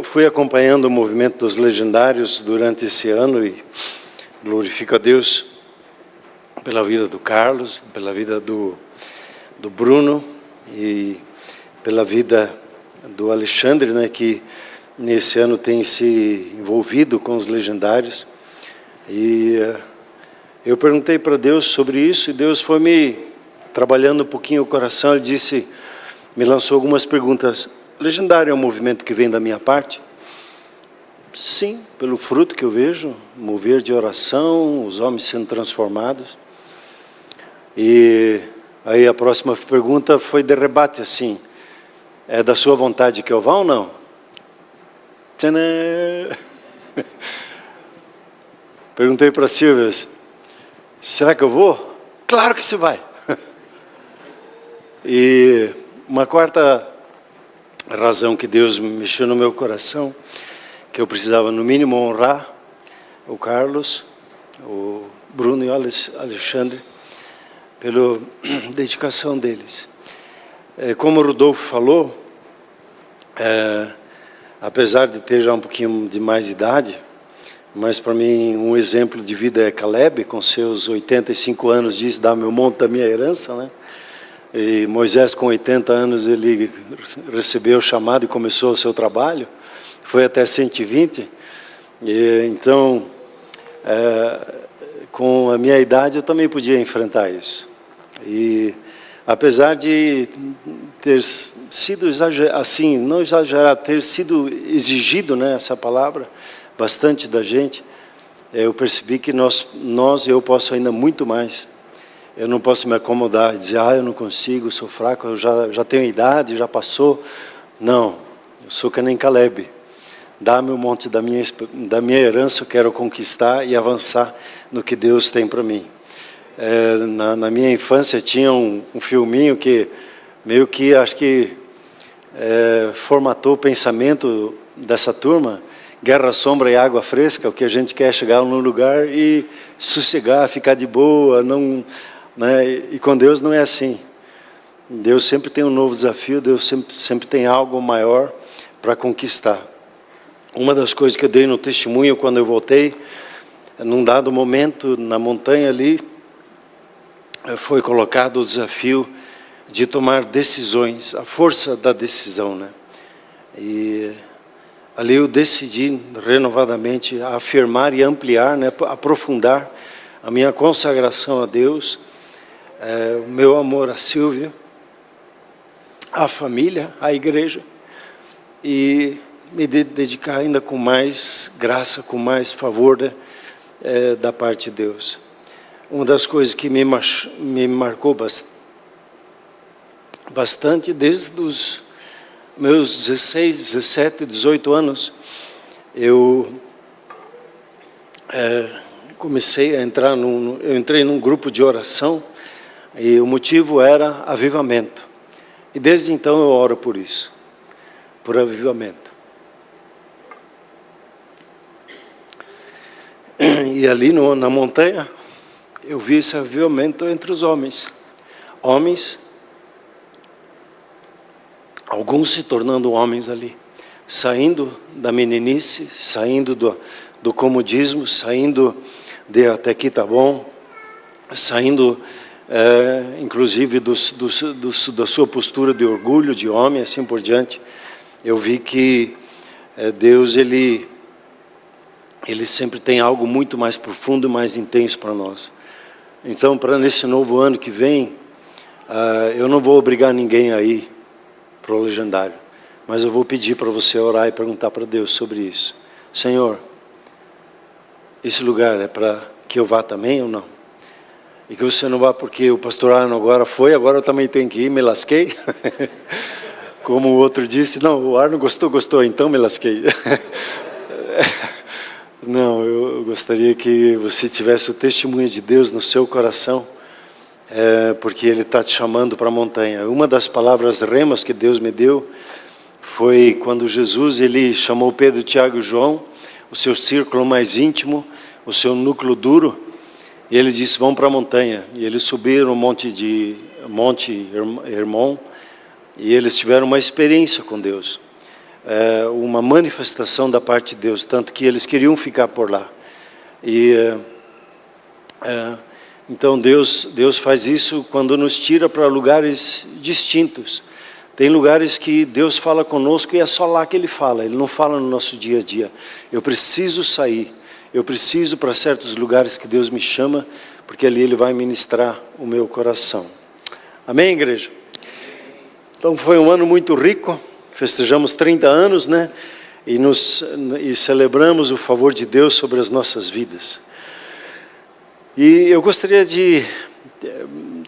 fui acompanhando o movimento dos legendários durante esse ano e glorifico a Deus pela vida do Carlos, pela vida do Bruno e pela vida do Alexandre, né, que nesse ano tem se envolvido com os legendários. E eu perguntei para Deus sobre isso e Deus foi me trabalhando um pouquinho o coração. Ele disse, me lançou algumas perguntas. Legendário é um movimento que vem da minha parte? Sim, pelo fruto que eu vejo, mover de oração, os homens sendo transformados. E aí a próxima pergunta foi de rebate, assim, é da sua vontade que eu vá ou não? Tcharam! Perguntei para a Silvia, será que eu vou? Claro que você vai! E uma quarta razão que Deus mexeu no meu coração, que eu precisava no mínimo honrar o Carlos, o Bruno e o Alexandre, pela dedicação deles. Como o Rodolfo falou, apesar de ter já um pouquinho de mais idade, mas para mim um exemplo de vida é Caleb, com seus 85 anos, diz, dá-me o monte da minha herança, né? E Moisés, com 80 anos, ele recebeu o chamado e começou o seu trabalho, foi até 120, e então, com a minha idade, eu também podia enfrentar isso. E apesar de ter sido assim, não exagerado, ter sido exigido, né, essa palavra, bastante da gente, eu percebi que eu posso ainda muito mais. Eu não posso me acomodar e dizer, eu não consigo, sou fraco, eu já tenho idade, já passou. Não, eu sou que nem Caleb. Dá-me um monte da minha herança, eu quero conquistar e avançar no que Deus tem para mim. Na minha infância tinha um filminho que meio que, acho que, formatou o pensamento dessa turma, Guerra, Sombra e Água Fresca, o que a gente quer chegar num lugar e sossegar, ficar de boa, não, né? E com Deus não é assim. Deus sempre tem um novo desafio, Deus sempre tem algo maior para conquistar. Uma das coisas que eu dei no testemunho quando eu voltei, num dado momento na montanha ali, foi colocado o desafio de tomar decisões, a força da decisão, né? E ali eu decidi renovadamente afirmar e ampliar, né, aprofundar a minha consagração a Deus, o meu amor a Silvia, a família, a igreja, e me dedicar ainda com mais graça, com mais favor, né, da parte de Deus. Uma das coisas que me marcou bastante desde os meus 16, 17, 18 anos, eu comecei a entrar eu entrei num grupo de oração e o motivo era avivamento. E desde então eu oro por isso, por avivamento. E ali na montanha, eu vi esse avivamento entre os homens. Homens, alguns se tornando homens ali, saindo da meninice, saindo do comodismo, saindo de até aqui tá bom, saindo inclusive da sua postura de orgulho, de homem, assim por diante. Eu vi que Deus, ele sempre tem algo muito mais profundo, mais intenso para nós. Então, para nesse novo ano que vem, eu não vou obrigar ninguém a ir para o legendário, mas eu vou pedir para você orar e perguntar para Deus sobre isso. Senhor, esse lugar é para que eu vá também ou não? E que você não vá porque o pastor Arno agora foi, agora eu também tenho que ir, me lasquei. Como o outro disse, não, o Arno gostou, então me lasquei. Não, eu gostaria que você tivesse o testemunho de Deus no seu coração, porque Ele está te chamando para a montanha. Uma das palavras remas que Deus me deu foi quando Jesus, Ele chamou Pedro, Tiago e João, o seu círculo mais íntimo, o seu núcleo duro, e Ele disse, vão para a montanha. E eles subiram o Monte Hermon, e eles tiveram uma experiência com Deus. uma manifestação da parte de Deus, tanto que eles queriam ficar por lá. E então Deus faz isso quando nos tira para lugares distintos. Tem lugares que Deus fala conosco e é só lá que Ele fala, Ele não fala no nosso dia a dia. Eu preciso sair, eu preciso para certos lugares que Deus me chama, porque ali Ele vai ministrar o meu coração. Amém, igreja? Então foi um ano muito rico, festejamos 30 anos, né? E celebramos o favor de Deus sobre as nossas vidas. E eu gostaria de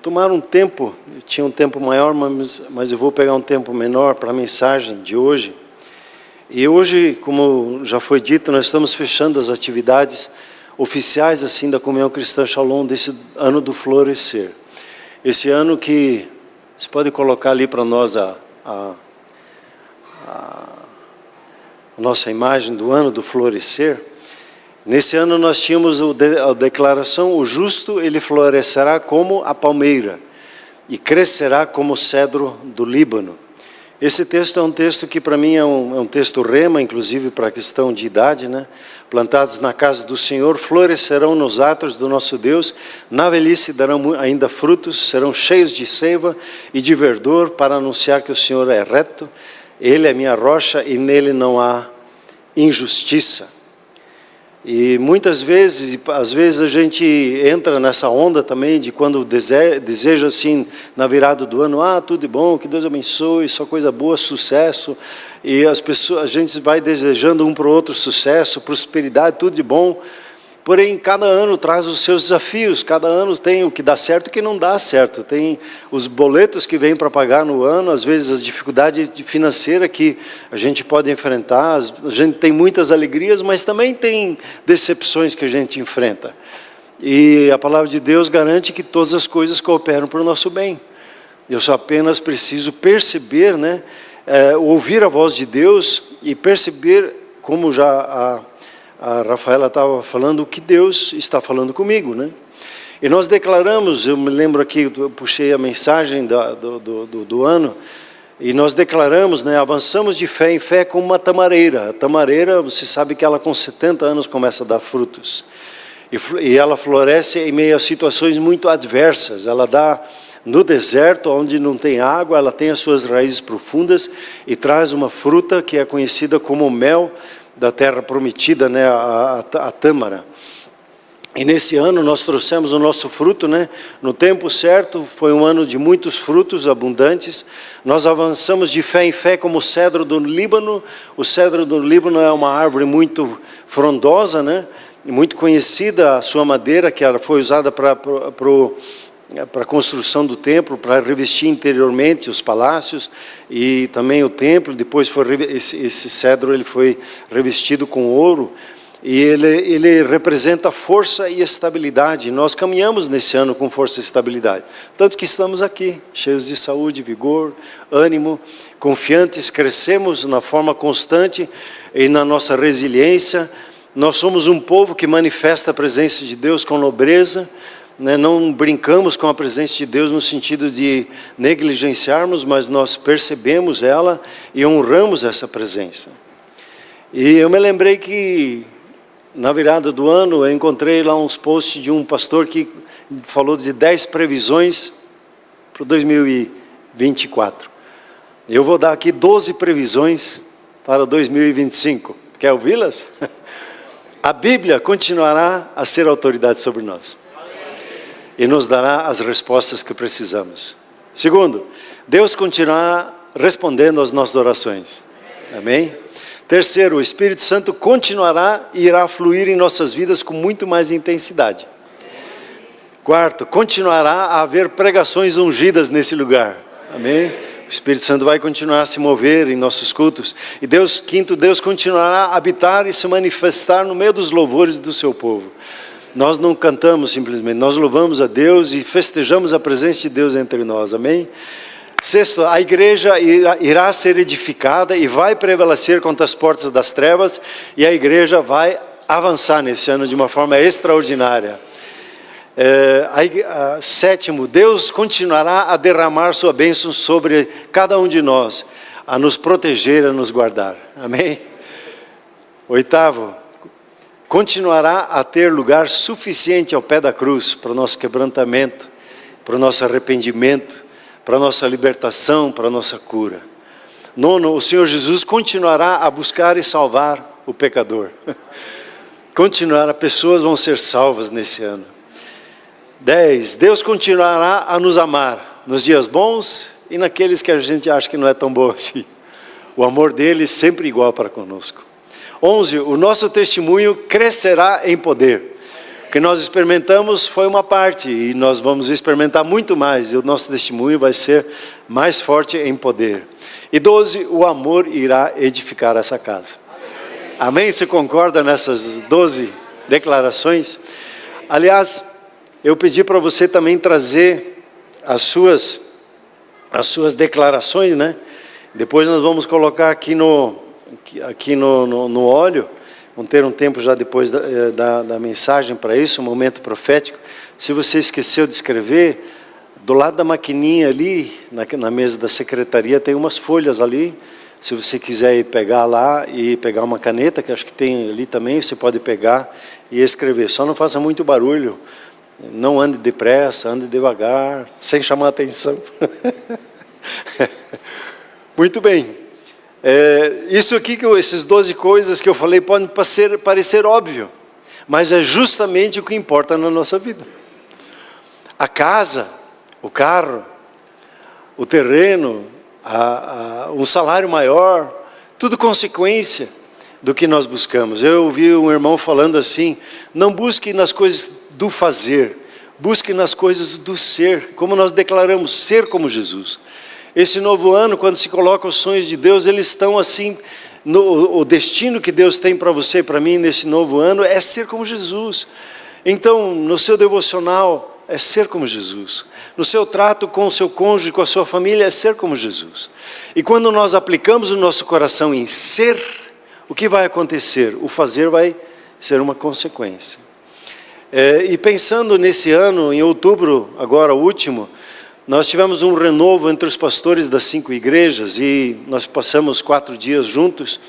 tomar um tempo, eu tinha um tempo maior, mas eu vou pegar um tempo menor para a mensagem de hoje. E hoje, como já foi dito, nós estamos fechando as atividades oficiais assim da Comunhão Cristã Shalom desse ano do Florescer. Esse ano que, você pode colocar ali para nós a nossa imagem do ano do Florescer. Nesse ano nós tínhamos a declaração: o justo ele florescerá como a palmeira e crescerá como o cedro do Líbano. Esse texto é um texto que para mim é um texto rema, inclusive para a questão de idade, né? Plantados na casa do Senhor, florescerão nos atos do nosso Deus, na velhice darão ainda frutos, serão cheios de seiva e de verdor, para anunciar que o Senhor é reto, Ele é minha rocha e nele não há injustiça. E muitas vezes, às vezes a gente entra nessa onda também de quando deseja assim, na virada do ano, tudo de bom, que Deus abençoe, só coisa boa, sucesso. E a gente vai desejando um para o outro sucesso, prosperidade, tudo de bom. Porém, cada ano traz os seus desafios, cada ano tem o que dá certo e o que não dá certo. Tem os boletos que vêm para pagar no ano, às vezes as dificuldades financeiras que a gente pode enfrentar. A gente tem muitas alegrias, mas também tem decepções que a gente enfrenta. E a palavra de Deus garante que todas as coisas cooperam para o nosso bem. Eu só apenas preciso perceber, né, ouvir a voz de Deus e perceber, como já a Rafaela estava falando, o que Deus está falando comigo, né? E nós declaramos, eu me lembro aqui, eu puxei a mensagem do ano, e nós declaramos, né, avançamos de fé em fé como uma tamareira. A tamareira, você sabe que ela com 70 anos começa a dar frutos. E ela floresce em meio a situações muito adversas. Ela dá no deserto, onde não tem água, ela tem as suas raízes profundas e traz uma fruta que é conhecida como mel da terra prometida, né, a tâmara. E nesse ano nós trouxemos o nosso fruto, né, no tempo certo. Foi um ano de muitos frutos abundantes. Nós avançamos de fé em fé como o cedro do Líbano. O cedro do Líbano é uma árvore muito frondosa, né, muito conhecida, a sua madeira, que foi usada para a construção do templo, para revestir interiormente os palácios e também o templo. Depois esse cedro ele foi revestido com ouro, e ele representa força e estabilidade. Nós caminhamos nesse ano com força e estabilidade, tanto que estamos aqui, cheios de saúde, vigor, ânimo, confiantes, crescemos na forma constante e na nossa resiliência. Nós somos um povo que manifesta a presença de Deus com nobreza, né? Não brincamos com a presença de Deus no sentido de negligenciarmos, mas nós percebemos ela e honramos essa presença. E eu me lembrei que na virada do ano eu encontrei lá uns posts de um pastor que falou de 10 previsões para 2024. Eu vou dar aqui 12 previsões para 2025. Quer ouvi-las? A Bíblia continuará a ser autoridade sobre nós e nos dará as respostas que precisamos. Segundo, Deus continuará respondendo às nossas orações. Amém? Terceiro, o Espírito Santo continuará e irá fluir em nossas vidas com muito mais intensidade. Quarto, continuará a haver pregações ungidas nesse lugar. Amém? O Espírito Santo vai continuar a se mover em nossos cultos. E quinto, Deus continuará a habitar e se manifestar no meio dos louvores do seu povo. Nós não cantamos simplesmente, nós louvamos a Deus e festejamos a presença de Deus entre nós, amém? Sexto, a igreja irá ser edificada e vai prevalecer contra as portas das trevas, e a igreja vai avançar nesse ano de uma forma extraordinária. Sétimo, Deus continuará a derramar sua bênção sobre cada um de nós, a nos proteger, a nos guardar. Amém? Oitavo, continuará a ter lugar suficiente ao pé da cruz para o nosso quebrantamento, para o nosso arrependimento, para a nossa libertação, para a nossa cura. Nono, o Senhor Jesus continuará a buscar e salvar o pecador. Continuará, pessoas vão ser salvas nesse ano. 10, Deus continuará a nos amar nos dias bons e naqueles que a gente acha que não é tão bom assim. O amor dele sempre igual para conosco. 11, o nosso testemunho crescerá em poder. O que nós experimentamos foi uma parte e nós vamos experimentar muito mais. E o nosso testemunho vai ser mais forte em poder. E 12, o amor irá edificar essa casa. Amém? Você concorda nessas 12 declarações? Aliás, eu pedi para você também trazer as suas declarações, né? Depois nós vamos colocar aqui no óleo. Vamos ter um tempo já depois da mensagem para isso, um momento profético. Se você esqueceu de escrever, do lado da maquininha ali, na mesa da secretaria, tem umas folhas ali. Se você quiser ir pegar lá e pegar uma caneta, que acho que tem ali também, você pode pegar e escrever. Só não faça muito barulho, não ande depressa, ande devagar, sem chamar atenção. Muito bem. Isso aqui, essas 12 coisas que eu falei, podem parecer óbvio, mas é justamente o que importa na nossa vida. A casa, o carro, o terreno, um salário maior, tudo consequência do que nós buscamos. Eu ouvi um irmão falando assim: não busque nas coisas do fazer, busque nas coisas do ser, como nós declaramos, ser como Jesus. Esse novo ano, quando se coloca os sonhos de Deus, eles estão assim, o destino que Deus tem para você e para mim nesse novo ano é ser como Jesus. Então, no seu devocional, é ser como Jesus. No seu trato com o seu cônjuge, com a sua família, é ser como Jesus. E quando nós aplicamos o nosso coração em ser, o que vai acontecer? O fazer vai ser uma consequência. E pensando nesse ano, em outubro, agora o último, nós tivemos um renovo entre os pastores das 5 igrejas e nós passamos 4 dias juntos,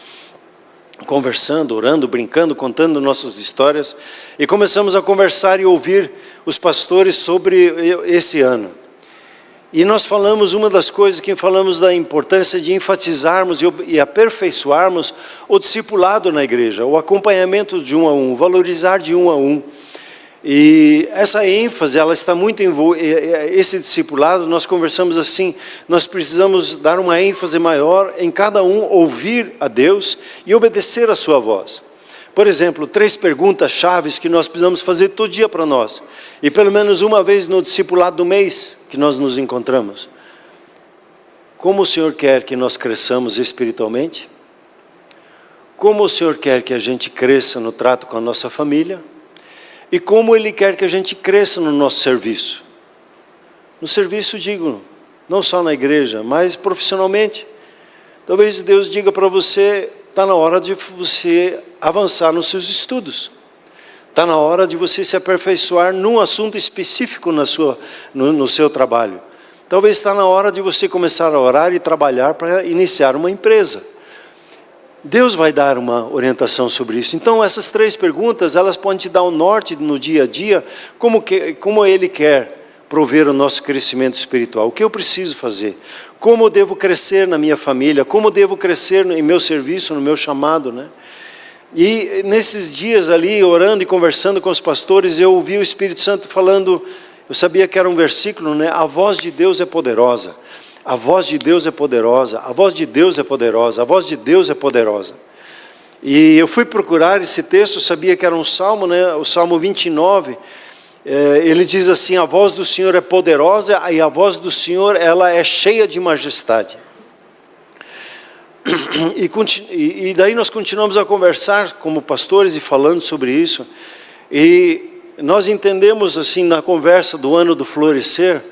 conversando, orando, brincando, contando nossas histórias, e começamos a conversar e ouvir os pastores sobre esse ano. E nós falamos, uma das coisas que falamos da importância de enfatizarmos e aperfeiçoarmos o discipulado na igreja, o acompanhamento de um a um, valorizar de um a um. E essa ênfase, ela está muito esse discipulado, nós conversamos assim, nós precisamos dar uma ênfase maior em cada um ouvir a Deus e obedecer a sua voz. Por exemplo, 3 perguntas chaves que nós precisamos fazer todo dia para nós, e pelo menos uma vez no discipulado do mês que nós nos encontramos. Como o Senhor quer que nós cresçamos espiritualmente? Como o Senhor quer que a gente cresça no trato com a nossa família? E como Ele quer que a gente cresça no nosso serviço? No serviço, digo, não só na igreja, mas profissionalmente. Talvez Deus diga para você: está na hora de você avançar nos seus estudos. Está na hora de você se aperfeiçoar num assunto específico no seu trabalho. Talvez está na hora de você começar a orar e trabalhar para iniciar uma empresa. Deus vai dar uma orientação sobre isso. Então, essas 3 perguntas, elas podem te dar um norte no dia a dia, como Ele quer prover o nosso crescimento espiritual. O que eu preciso fazer? Como eu devo crescer na minha família? Como eu devo crescer em meu serviço, no meu chamado, né? E nesses dias ali, orando e conversando com os pastores, eu ouvi o Espírito Santo falando, eu sabia que era um versículo, né? A voz de Deus é poderosa. A voz de Deus é poderosa, a voz de Deus é poderosa, a voz de Deus é poderosa. E eu fui procurar esse texto, sabia que era um salmo, né? O Salmo 29, ele diz assim: a voz do Senhor é poderosa e a voz do Senhor, ela é cheia de majestade. E daí nós continuamos a conversar como pastores e falando sobre isso. E nós entendemos assim na conversa do ano do florescer,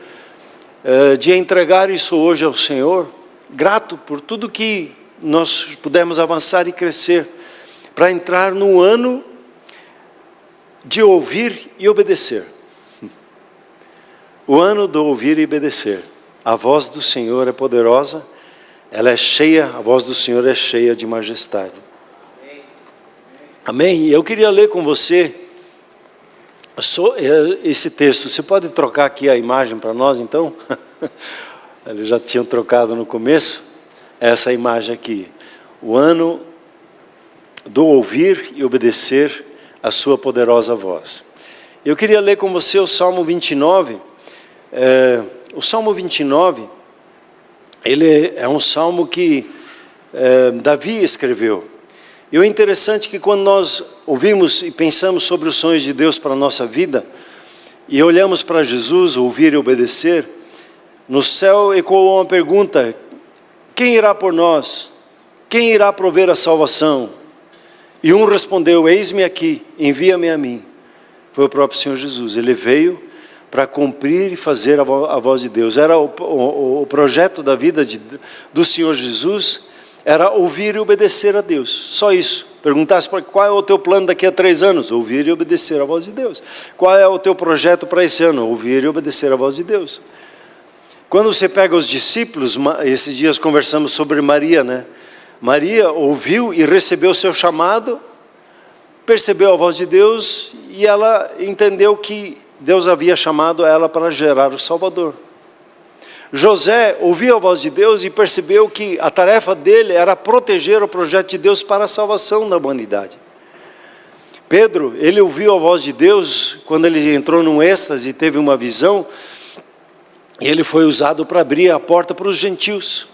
de entregar isso hoje ao Senhor, grato por tudo que nós pudemos avançar e crescer, para entrar no ano de ouvir e obedecer. O ano do ouvir e obedecer. A voz do Senhor é poderosa ela é cheia, a voz do Senhor é cheia de majestade. Amém? Eu queria ler com você esse texto. Você pode trocar aqui a imagem para nós, então? Eles já tinham trocado no começo. Essa imagem aqui. O ano do ouvir e obedecer a sua poderosa voz. Eu queria ler com você o Salmo 29. O Salmo 29, ele é um salmo que Davi escreveu. E o interessante é que quando nós ouvimos e pensamos sobre os sonhos de Deus para a nossa vida, e olhamos para Jesus, ouvir e obedecer, no céu ecoou uma pergunta: quem irá por nós? Quem irá prover a salvação? E um respondeu: eis-me aqui, envia-me a mim. Foi o próprio Senhor Jesus. Ele veio para cumprir e fazer a voz de Deus. Era o projeto da vida do Senhor Jesus, era ouvir e obedecer a Deus. Só isso. Perguntasse qual é o teu plano daqui a 3 anos? Ouvir e obedecer a voz de Deus. Qual é o teu projeto para esse ano? Ouvir e obedecer a voz de Deus. Quando você pega os discípulos, esses dias conversamos sobre Maria, né? Maria ouviu e recebeu o seu chamado, percebeu a voz de Deus e ela entendeu que Deus havia chamado ela para gerar o Salvador. José ouviu a voz de Deus e percebeu que a tarefa dele era proteger o projeto de Deus para a salvação da humanidade. Pedro, ele ouviu a voz de Deus quando ele entrou num êxtase e teve uma visão, e ele foi usado para abrir a porta para os gentios.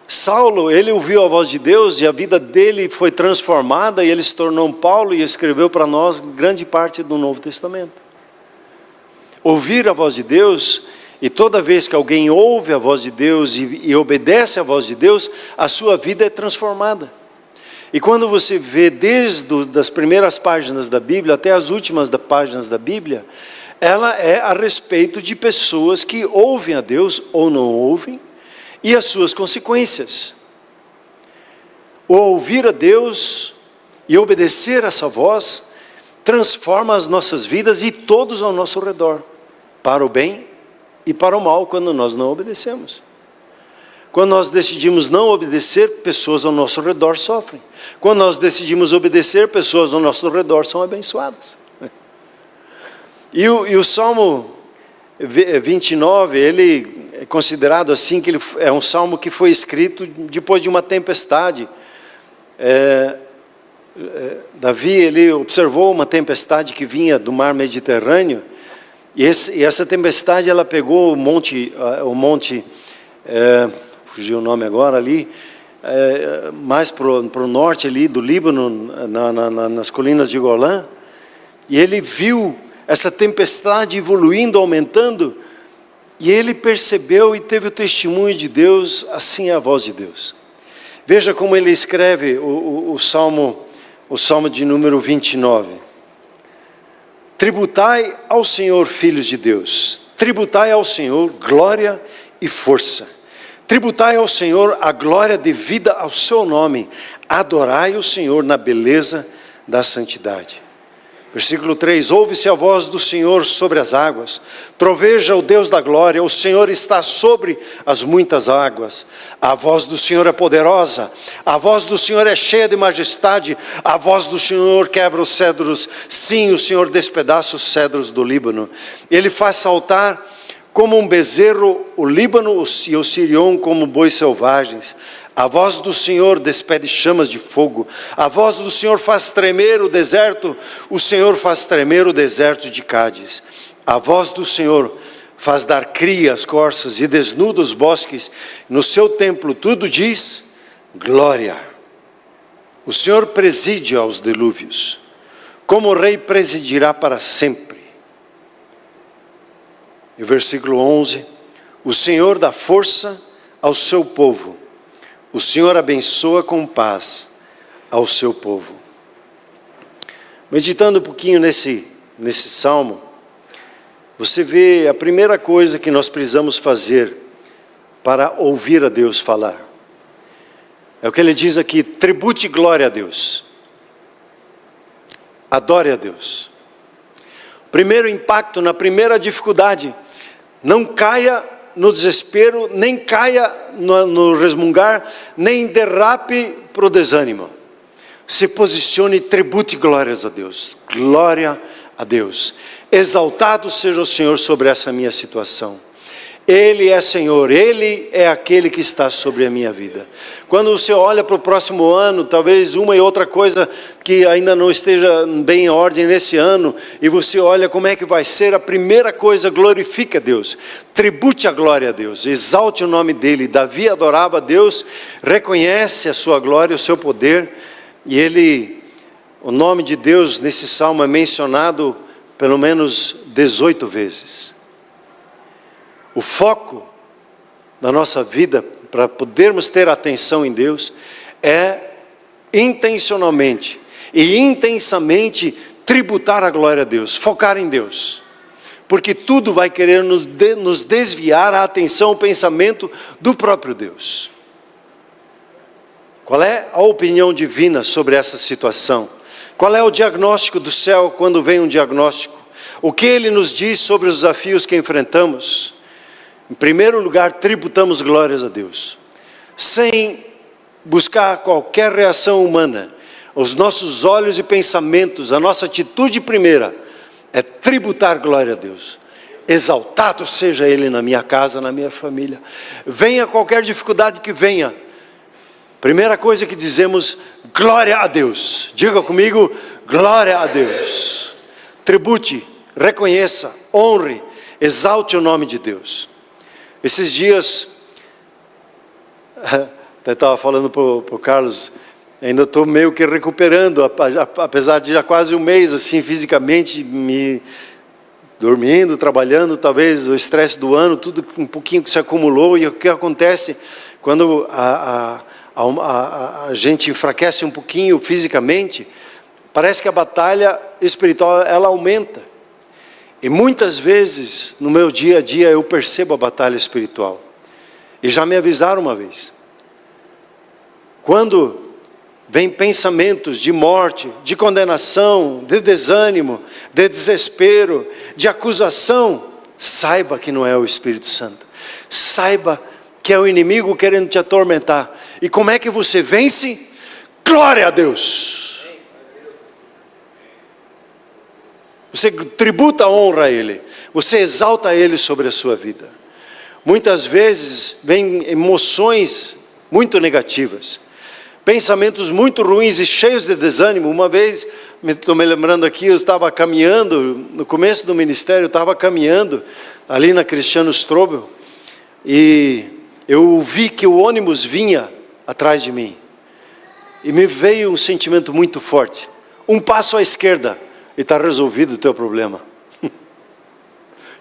Saulo, ele ouviu a voz de Deus e a vida dele foi transformada e ele se tornou um Paulo e escreveu para nós grande parte do Novo Testamento. Ouvir a voz de Deus, e toda vez que alguém ouve a voz de Deus e obedece a voz de Deus, a sua vida é transformada. E quando você vê desde das primeiras páginas da Bíblia até as últimas páginas da Bíblia, ela é a respeito de pessoas que ouvem a Deus ou não ouvem, e as suas consequências. O ouvir a Deus e obedecer a essa voz transforma as nossas vidas e todos ao nosso redor, para o bem e para o mal, quando nós não obedecemos. Quando nós decidimos não obedecer, pessoas ao nosso redor sofrem. Quando nós decidimos obedecer, pessoas ao nosso redor são abençoadas. E o Salmo 29, ele é considerado assim, que ele é um salmo que foi escrito depois de uma tempestade. Davi, ele observou uma tempestade que vinha do mar Mediterrâneo, e essa tempestade, ela pegou o monte, fugiu o nome agora ali, mais para o norte ali do Líbano, nas colinas de Golã, e ele viu essa tempestade evoluindo, aumentando, e ele percebeu e teve o testemunho de Deus, assim é a voz de Deus. Veja como ele escreve o Salmo de número 29. Tributai ao Senhor, filhos de Deus, tributai ao Senhor glória e força. Tributai ao Senhor a glória devida ao seu nome. Adorai o Senhor na beleza da santidade. Versículo 3, ouve-se a voz do Senhor sobre as águas, troveja o Deus da glória, o Senhor está sobre as muitas águas, a voz do Senhor é poderosa, a voz do Senhor é cheia de majestade, a voz do Senhor quebra os cedros, sim, o Senhor despedaça os cedros do Líbano, ele faz saltar como um bezerro o Líbano e o Sirion como bois selvagens. A voz do Senhor despede chamas de fogo. A voz do Senhor faz tremer o deserto. O Senhor faz tremer o deserto de Cádiz. A voz do Senhor faz dar cria às corças e desnuda os bosques. No seu templo tudo diz glória. O Senhor preside aos dilúvios. Como rei presidirá para sempre. E o versículo 11. O Senhor dá força ao seu povo. O Senhor abençoa com paz ao seu povo. Meditando um pouquinho nesse salmo, você vê a primeira coisa que nós precisamos fazer para ouvir a Deus falar. É o que ele diz aqui: tribute glória a Deus. Adore a Deus. Primeiro impacto, na primeira dificuldade, não caia no desespero, nem caia no resmungar, nem derrape para o desânimo. Se posicione e tribute glórias a Deus. Glória a Deus. Exaltado seja o Senhor sobre essa minha situação. Ele é Senhor, Ele é aquele que está sobre a minha vida. Quando você olha para o próximo ano, talvez uma e outra coisa que ainda não esteja bem em ordem nesse ano, e você olha como é que vai ser, a primeira coisa, glorifica a Deus, tribute a glória a Deus, exalte o nome dEle. Davi adorava a Deus, reconhece a sua glória, o seu poder, e o nome de Deus nesse salmo é mencionado pelo menos 18 vezes. O foco da nossa vida, para podermos ter atenção em Deus, é intencionalmente e intensamente tributar a glória a Deus, focar em Deus. Porque tudo vai querer nos desviar a atenção, o pensamento do próprio Deus. Qual é a opinião divina sobre essa situação? Qual é o diagnóstico do céu quando vem um diagnóstico? O que Ele nos diz sobre os desafios que enfrentamos? Em primeiro lugar, tributamos glórias a Deus, sem buscar qualquer reação humana. Os nossos olhos e pensamentos, a nossa atitude primeira, é tributar glória a Deus. Exaltado seja Ele na minha casa, na minha família. Venha qualquer dificuldade que venha, primeira coisa que dizemos, glória a Deus. Diga comigo, glória a Deus. Tribute, reconheça, honre, exalte o nome de Deus. Esses dias, até estava falando para o Carlos, ainda estou meio que recuperando, apesar de já quase um mês, assim, fisicamente, me dormindo, trabalhando, talvez o estresse do ano, tudo um pouquinho que se acumulou. E o que acontece quando a gente enfraquece um pouquinho fisicamente, parece que a batalha espiritual, ela aumenta. E muitas vezes, no meu dia a dia, eu percebo a batalha espiritual. E já me avisaram uma vez. Quando vem pensamentos de morte, de condenação, de desânimo, de desespero, de acusação, saiba que não é o Espírito Santo. Saiba que é o inimigo querendo te atormentar. E como é que você vence? Glória a Deus! Você tributa a honra a Ele. Você exalta Ele sobre a sua vida. Muitas vezes vem emoções muito negativas, pensamentos muito ruins e cheios de desânimo. Uma vez, estou me lembrando aqui, eu estava caminhando, no começo do ministério, eu estava caminhando ali na Cristiano Strobel, e eu vi que o ônibus vinha atrás de mim, e me veio um sentimento muito forte, um passo à esquerda, e está resolvido o teu problema.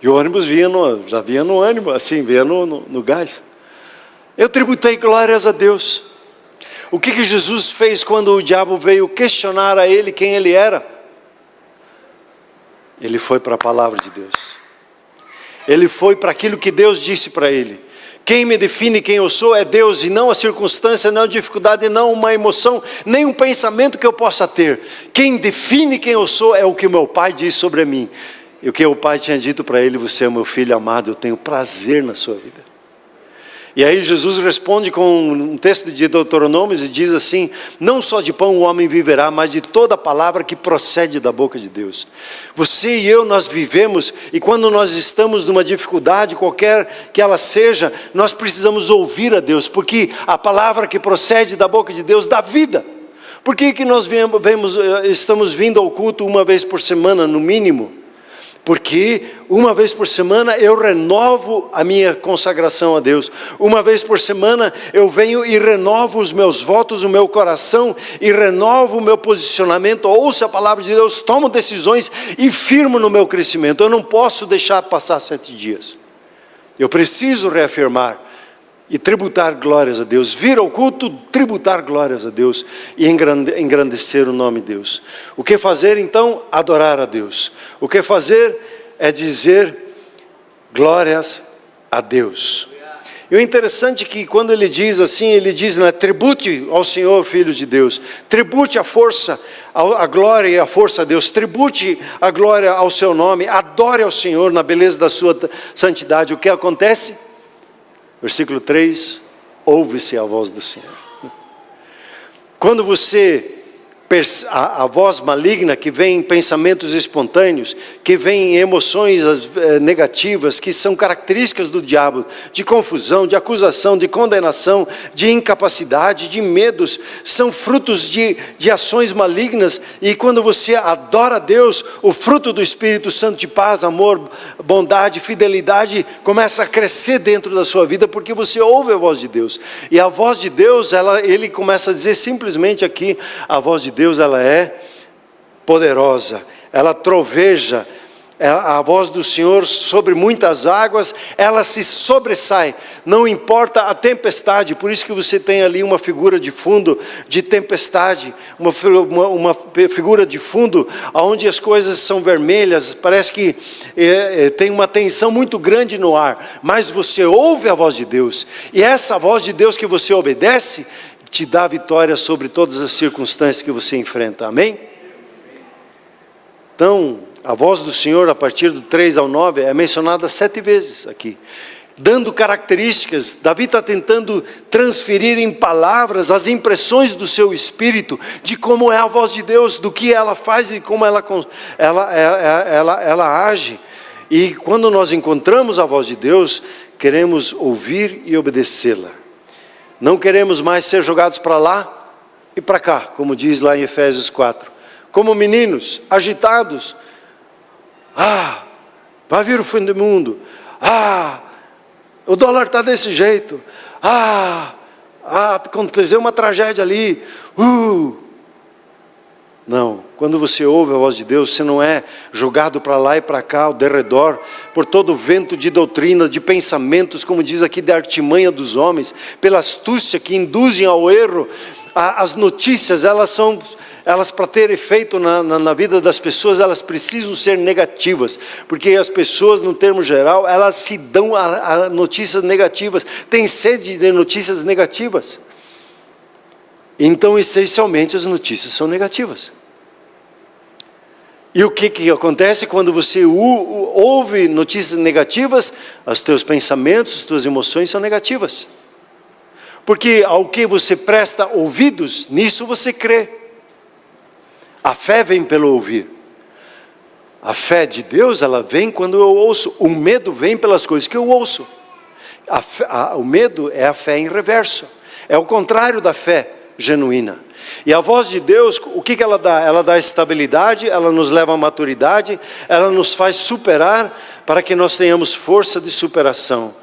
E o ônibus já vinha no ânimo, assim, vinha no gás. Eu tributei glórias a Deus. O que Jesus fez quando o diabo veio questionar a Ele quem Ele era? Ele foi para a palavra de Deus. Ele foi para aquilo que Deus disse para ele. Quem me define quem eu sou é Deus, e não a circunstância, não a dificuldade, não uma emoção, nem um pensamento que eu possa ter. Quem define quem eu sou é o que o meu pai diz sobre mim. E o que o pai tinha dito para ele: você é o meu filho amado, eu tenho prazer na sua vida. E aí Jesus responde com um texto de Deuteronômios e diz assim: não só de pão o homem viverá, mas de toda palavra que procede da boca de Deus. Você e eu, nós vivemos, e quando nós estamos numa dificuldade, qualquer que ela seja, nós precisamos ouvir a Deus, porque a palavra que procede da boca de Deus dá vida. Por que nós estamos vindo ao culto uma vez por semana, no mínimo? Porque uma vez por semana eu renovo a minha consagração a Deus. Uma vez por semana eu venho e renovo os meus votos, o meu coração, e renovo o meu posicionamento. Ouço a palavra de Deus, tomo decisões e firmo no meu crescimento. Eu não posso deixar passar 7 dias. Eu preciso reafirmar e tributar glórias a Deus. Vir ao culto, tributar glórias a Deus e engrandecer o nome de Deus. O que fazer então? Adorar a Deus. O que fazer é dizer glórias a Deus. E o interessante é que quando ele diz assim, ele diz, né, tribute ao Senhor, filhos de Deus. Tribute a força, a glória e a força a Deus. Tribute a glória ao seu nome. Adore ao Senhor na beleza da sua santidade. O que acontece? Versículo 3, ouve-se a voz do Senhor. Quando você, a voz maligna que vem em pensamentos espontâneos, que vem em emoções negativas, que são características do diabo, de confusão, de acusação, de condenação, de incapacidade, de medos, são frutos de ações malignas, e quando você adora a Deus, o fruto do Espírito Santo de paz, amor, bondade, fidelidade, começa a crescer dentro da sua vida, porque você ouve a voz de Deus, e a voz de Deus, ele começa a dizer simplesmente aqui, a voz de Deus, ela é poderosa, ela troveja, a voz do Senhor sobre muitas águas, ela se sobressai, não importa a tempestade. Por isso que você tem ali uma figura de fundo de tempestade, uma figura de fundo onde as coisas são vermelhas, parece que tem uma tensão muito grande no ar, mas você ouve a voz de Deus, e essa voz de Deus que você obedece, te dá vitória sobre todas as circunstâncias que você enfrenta, amém? Então, a voz do Senhor, a partir do 3 ao 9, é mencionada 7 vezes aqui, dando características. Davi está tentando transferir em palavras as impressões do seu espírito, de como é a voz de Deus, do que ela faz e como ela age. E quando nós encontramos a voz de Deus, queremos ouvir e obedecê-la. Não queremos mais ser jogados para lá e para cá, como diz lá em Efésios 4. Como meninos, agitados. Vai vir o fim do mundo. O dólar está desse jeito. Aconteceu uma tragédia ali. Não, quando você ouve a voz de Deus, você não é jogado para lá e para cá, ao derredor, por todo o vento de doutrina, de pensamentos, como diz aqui, da artimanha dos homens, pela astúcia que induzem ao erro. As notícias, elas para ter efeito na vida das pessoas, elas precisam ser negativas, porque as pessoas, no termo geral, elas se dão a notícias negativas, têm sede de notícias negativas. Então, essencialmente, as notícias são negativas. E o que acontece quando você ouve notícias negativas? Os teus pensamentos, as tuas emoções são negativas. Porque ao que você presta ouvidos, nisso você crê. A fé vem pelo ouvir. A fé de Deus, ela vem quando eu ouço. O medo vem pelas coisas que eu ouço. O medo é a fé em reverso. É o contrário da fé genuína. E a voz de Deus, o que ela dá? Ela dá estabilidade, ela nos leva à maturidade, ela nos faz superar, para que nós tenhamos força de superação.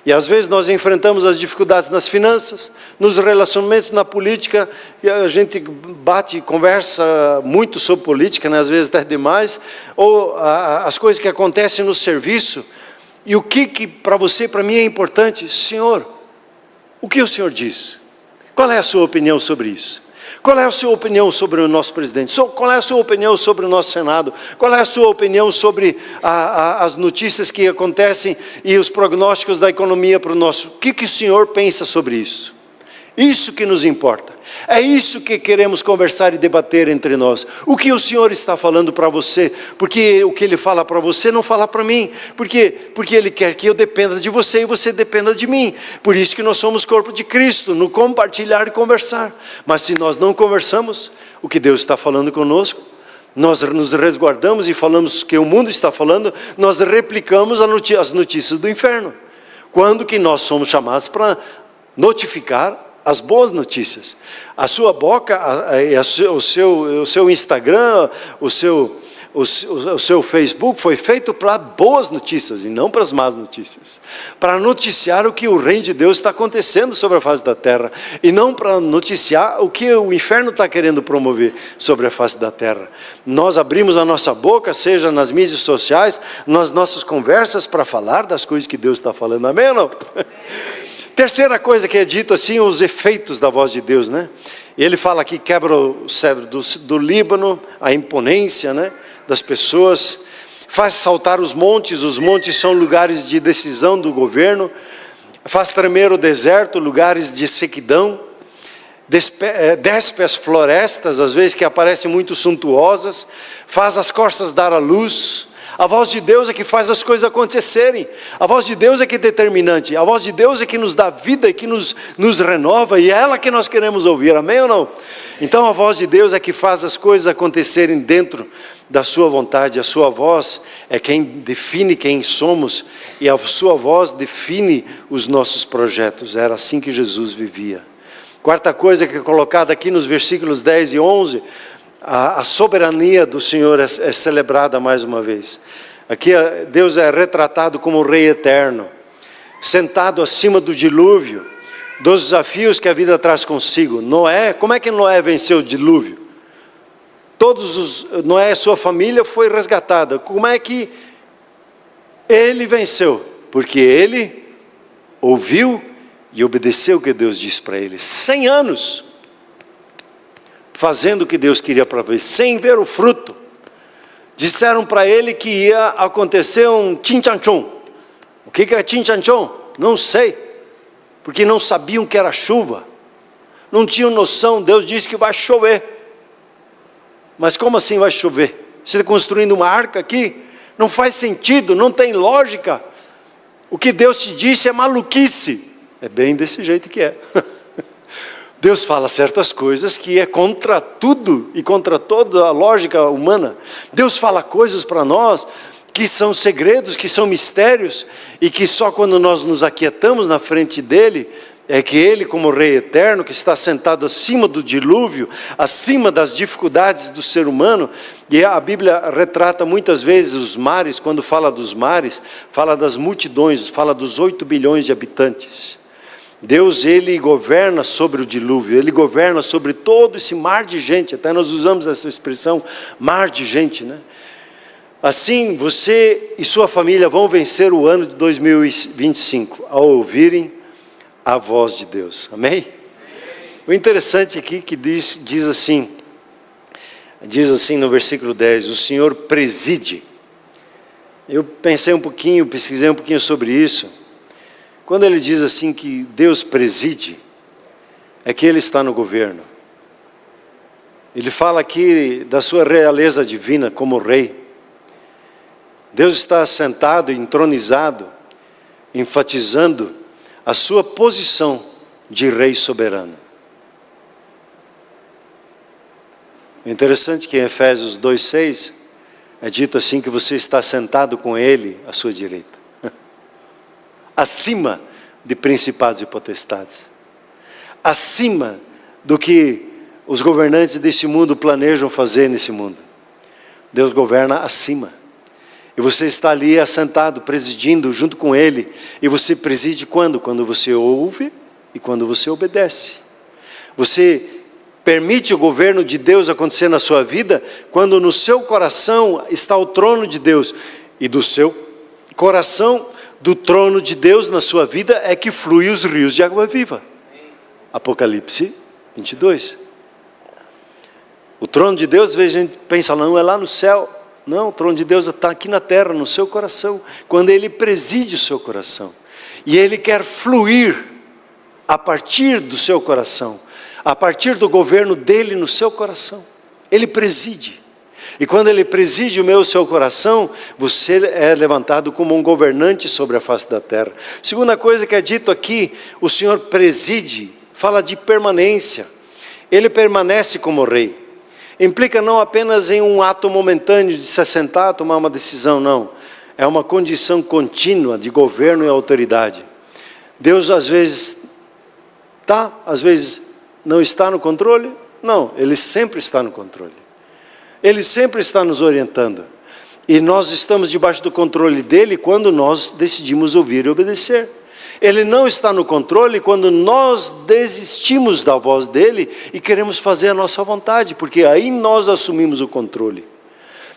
E às vezes nós enfrentamos as dificuldades nas finanças, nos relacionamentos, na política, e a gente bate e conversa muito sobre política, né? Às vezes até demais, ou as coisas que acontecem no serviço. E o que para você e para mim é importante? Senhor, o que o Senhor diz? Qual é a sua opinião sobre isso? Qual é a sua opinião sobre o nosso presidente? Qual é a sua opinião sobre o nosso Senado? Qual é a sua opinião sobre as notícias que acontecem e os prognósticos da economia para o nosso? O que o Senhor pensa sobre isso? Isso que nos importa. É isso que queremos conversar e debater entre nós. O que o Senhor está falando para você? Porque o que Ele fala para você não fala para mim. Porque Ele quer que eu dependa de você e você dependa de mim. Por isso que nós somos corpo de Cristo, no compartilhar e conversar. Mas se nós não conversamos, o que Deus está falando conosco, nós nos resguardamos e falamos que o mundo está falando, nós replicamos as notícias do inferno. Quando que nós somos chamados para notificar as boas notícias? A sua boca, o seu Instagram, o seu Facebook foi feito para boas notícias e não para as más notícias. Para noticiar o que o reino de Deus está acontecendo sobre a face da terra. E não para noticiar o que o inferno está querendo promover sobre a face da terra. Nós abrimos a nossa boca, seja nas mídias sociais, nas nossas conversas, para falar das coisas que Deus está falando. Amém ou não? Terceira coisa que é dito assim, os efeitos da voz de Deus, né? E ele fala aqui, quebra o cedro do Líbano, a imponência, né, das pessoas, faz saltar os montes são lugares de decisão do governo, faz tremer o deserto, lugares de sequidão, despe as florestas, às vezes que aparecem muito suntuosas, faz as corças dar à luz, A voz de Deus é que faz as coisas acontecerem. A voz de Deus é que é determinante. A voz de Deus é que nos dá vida e que nos renova. E é ela que nós queremos ouvir, amém ou não? Então a voz de Deus é que faz as coisas acontecerem dentro da sua vontade. A sua voz é quem define quem somos. E a sua voz define os nossos projetos. Era assim que Jesus vivia. Quarta coisa que é colocada aqui nos versículos 10 e 11... A soberania do Senhor é celebrada mais uma vez. Aqui Deus é retratado como o Rei eterno, sentado acima do dilúvio, dos desafios que a vida traz consigo. Noé, como é que Noé venceu o dilúvio? Noé e sua família foi resgatada. Como é que ele venceu? Porque ele ouviu e obedeceu o que Deus disse para ele. 100 anos. Fazendo o que Deus queria para ver, sem ver o fruto. Disseram para ele que ia acontecer um tchin-tchan-tchon. O que é tchin-tchan-tchon? Não sei, porque não sabiam que era chuva. Não tinham noção, Deus disse que vai chover. Mas como assim vai chover? Você está construindo uma arca aqui? Não faz sentido, não tem lógica. O que Deus te disse é maluquice. É bem desse jeito que é. Deus fala certas coisas que é contra tudo e contra toda a lógica humana. Deus fala coisas para nós que são segredos, que são mistérios, e que só quando nós nos aquietamos na frente dele, é que ele, como Rei eterno, que está sentado acima do dilúvio, acima das dificuldades do ser humano, e a Bíblia retrata muitas vezes os mares, quando fala dos mares, fala das multidões, fala dos 8 bilhões de habitantes. Deus, ele governa sobre o dilúvio, ele governa sobre todo esse mar de gente, até nós usamos essa expressão, mar de gente, né? Assim, você e sua família vão vencer o ano de 2025, ao ouvirem a voz de Deus, amém? O interessante aqui que diz assim no versículo 10, o Senhor preside. Eu pensei um pouquinho, pesquisei um pouquinho sobre isso. Quando ele diz assim que Deus preside, é que ele está no governo. Ele fala aqui da sua realeza divina como rei. Deus está sentado, entronizado, enfatizando a sua posição de rei soberano. É interessante que em Efésios 2:6 é dito assim que você está sentado com ele à sua direita. Acima de principados e potestades, acima do que os governantes desse mundo planejam fazer nesse mundo. Deus governa acima, e você está ali assentado, presidindo junto com ele, e você preside quando? Quando você ouve e quando você obedece. Você permite o governo de Deus acontecer na sua vida, quando no seu coração está o trono de Deus, e do seu coração, do trono de Deus na sua vida é que flui os rios de água viva. Apocalipse 22. O trono de Deus, às vezes a gente pensa, não, é lá no céu. Não, o trono de Deus está aqui na terra, no seu coração. Quando ele preside o seu coração. E ele quer fluir a partir do seu coração. A partir do governo dele no seu coração. Ele preside. E quando ele preside o seu coração, você é levantado como um governante sobre a face da terra. Segunda coisa que é dito aqui, o Senhor preside, fala de permanência. Ele permanece como rei. Implica não apenas em um ato momentâneo de se assentar, tomar uma decisão, não. É uma condição contínua de governo e autoridade. Deus às vezes está, às vezes não está no controle. Não, ele sempre está no controle. Ele sempre está nos orientando. E nós estamos debaixo do controle dele quando nós decidimos ouvir e obedecer. Ele não está no controle quando nós desistimos da voz dele e queremos fazer a nossa vontade, porque aí nós assumimos o controle.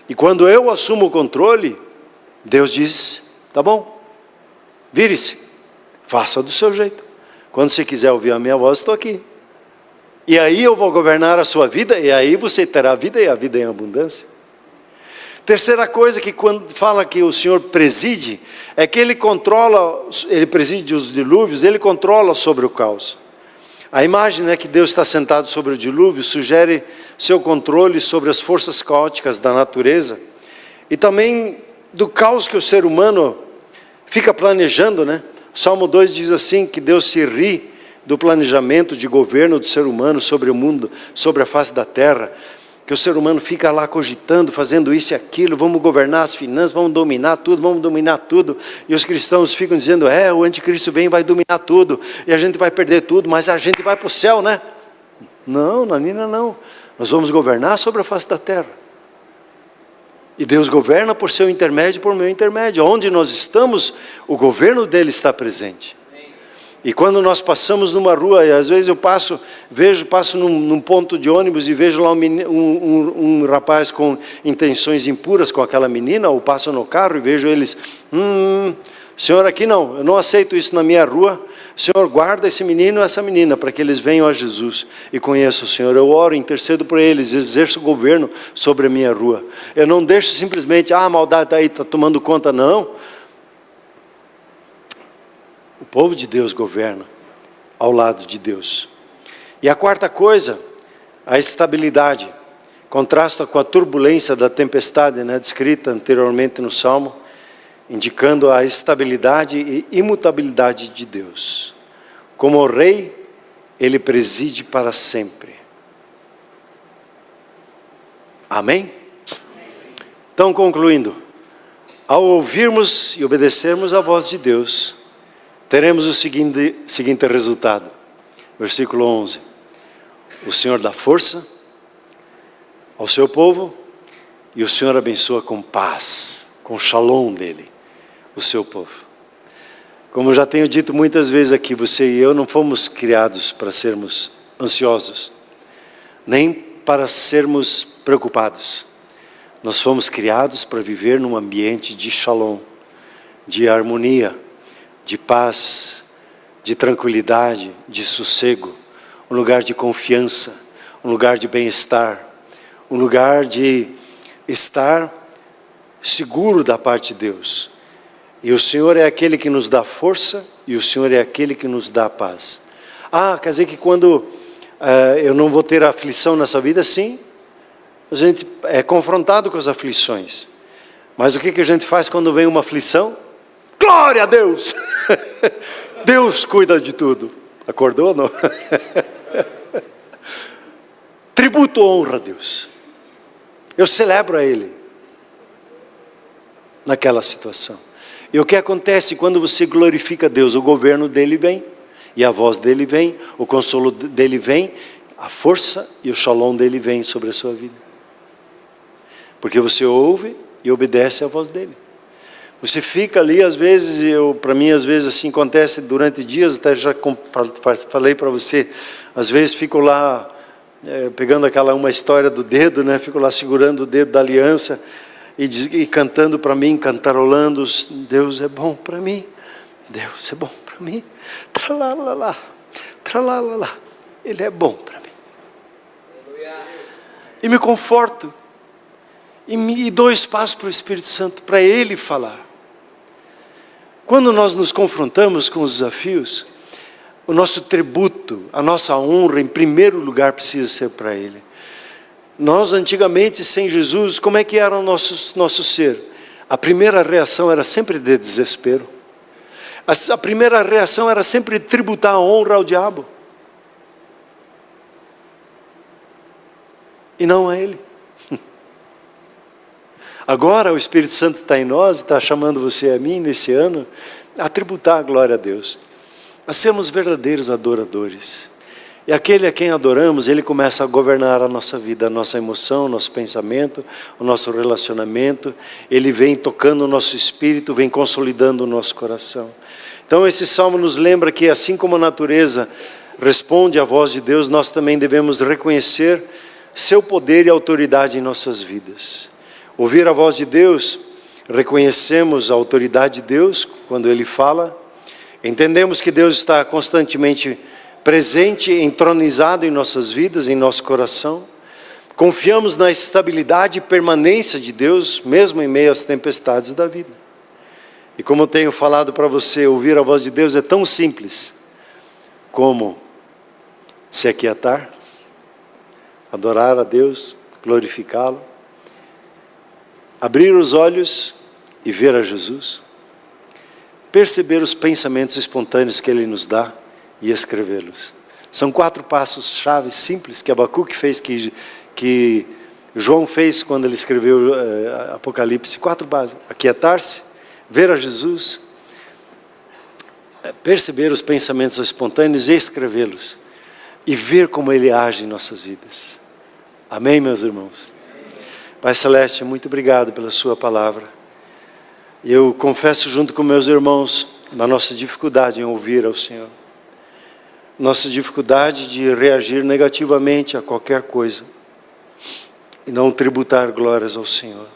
E quando eu assumo o controle, Deus diz, tá bom, vire-se, faça do seu jeito. Quando você quiser ouvir a minha voz, estou aqui. E aí eu vou governar a sua vida, e aí você terá a vida, e a vida em abundância. Terceira coisa que quando fala que o Senhor preside, é que ele controla, ele preside os dilúvios, ele controla sobre o caos. A imagem, né, que Deus está sentado sobre o dilúvio, sugere seu controle sobre as forças caóticas da natureza, e também do caos que o ser humano fica planejando, né? Salmo 2 diz assim, que Deus se ri do planejamento de governo do ser humano sobre o mundo, sobre a face da terra, que o ser humano fica lá cogitando, fazendo isso e aquilo, vamos governar as finanças, vamos dominar tudo, e os cristãos ficam dizendo, o anticristo vem e vai dominar tudo, e a gente vai perder tudo, mas a gente vai para o céu, né? Não, Nanina, não, nós vamos governar sobre a face da terra, e Deus governa por seu intermédio, por meu intermédio, onde nós estamos, o governo dele está presente. E quando nós passamos numa rua, e às vezes eu passo num ponto de ônibus e vejo lá um rapaz com intenções impuras com aquela menina, ou passo no carro e vejo eles, Senhor, aqui não, eu não aceito isso na minha rua, Senhor, guarda esse menino e essa menina, para que eles venham a Jesus e conheçam o Senhor. Eu oro, intercedo por eles, exerço o governo sobre a minha rua. Eu não deixo simplesmente, a maldade está aí, está tomando conta, não. O povo de Deus governa ao lado de Deus. E a quarta coisa, a estabilidade. Contrasta com a turbulência da tempestade, né, descrita anteriormente no Salmo, indicando a estabilidade e imutabilidade de Deus. Como o rei, ele preside para sempre. Amém? Então, concluindo, ao ouvirmos e obedecermos a voz de Deus, teremos o seguinte resultado. Versículo 11. O Senhor dá força ao seu povo e o Senhor abençoa com paz, com shalom dele, o seu povo. Como eu já tenho dito muitas vezes aqui, você e eu não fomos criados para sermos ansiosos, nem para sermos preocupados. Nós fomos criados para viver num ambiente de shalom, de harmonia, de paz, de tranquilidade, de sossego, um lugar de confiança, um lugar de bem-estar, um lugar de estar seguro da parte de Deus. E o Senhor é aquele que nos dá força e o Senhor é aquele que nos dá paz. Quer dizer que quando eu não vou ter aflição nessa vida? Sim, a gente é confrontado com as aflições. Mas o que a gente faz quando vem uma aflição? Glória a Deus! Deus cuida de tudo. Acordou ou não? Tributo honra a Deus. Eu celebro a Ele naquela situação. E o que acontece quando você glorifica a Deus? O governo dele vem, e a voz dele vem, o consolo dele vem, a força e o shalom dele vem sobre a sua vida. Porque você ouve e obedece à voz dele. Você fica ali, às vezes, para mim, às vezes assim acontece durante dias, até já falei para você, às vezes fico lá, pegando uma história do dedo, né? Fico lá segurando o dedo da aliança e cantando para mim, cantarolando, Deus é bom para mim, Deus é bom para mim, tralalala, tralalala, Ele é bom para mim. E me conforto, e dou espaço para o Espírito Santo, para Ele falar. Quando nós nos confrontamos com os desafios, o nosso tributo, a nossa honra, em primeiro lugar, precisa ser para Ele. Nós, antigamente, sem Jesus, como é que era o nosso ser? A primeira reação era sempre de desespero. A primeira reação era sempre tributar a honra ao diabo. E não a Ele. Agora o Espírito Santo está em nós, está chamando você e a mim nesse ano, a tributar a glória a Deus, a sermos verdadeiros adoradores. E aquele a quem adoramos, ele começa a governar a nossa vida, a nossa emoção, o nosso pensamento, o nosso relacionamento. Ele vem tocando o nosso espírito, vem consolidando o nosso coração. Então esse salmo nos lembra que assim como a natureza responde à voz de Deus, nós também devemos reconhecer seu poder e autoridade em nossas vidas. Ouvir a voz de Deus, reconhecemos a autoridade de Deus quando Ele fala, entendemos que Deus está constantemente presente, entronizado em nossas vidas, em nosso coração, confiamos na estabilidade e permanência de Deus, mesmo em meio às tempestades da vida. E como eu tenho falado para você, ouvir a voz de Deus é tão simples, como se aquietar, adorar a Deus, glorificá-lo, abrir os olhos e ver a Jesus. Perceber os pensamentos espontâneos que Ele nos dá e escrevê-los. São 4 passos-chave simples que Abacuque fez, que João fez quando ele escreveu Apocalipse. 4 bases: aquietar-se, ver a Jesus, perceber os pensamentos espontâneos e escrevê-los, e ver como Ele age em nossas vidas. Amém, meus irmãos? Pai Celeste, muito obrigado pela sua palavra. Eu confesso junto com meus irmãos na nossa dificuldade em ouvir ao Senhor, nossa dificuldade de reagir negativamente a qualquer coisa e não tributar glórias ao Senhor,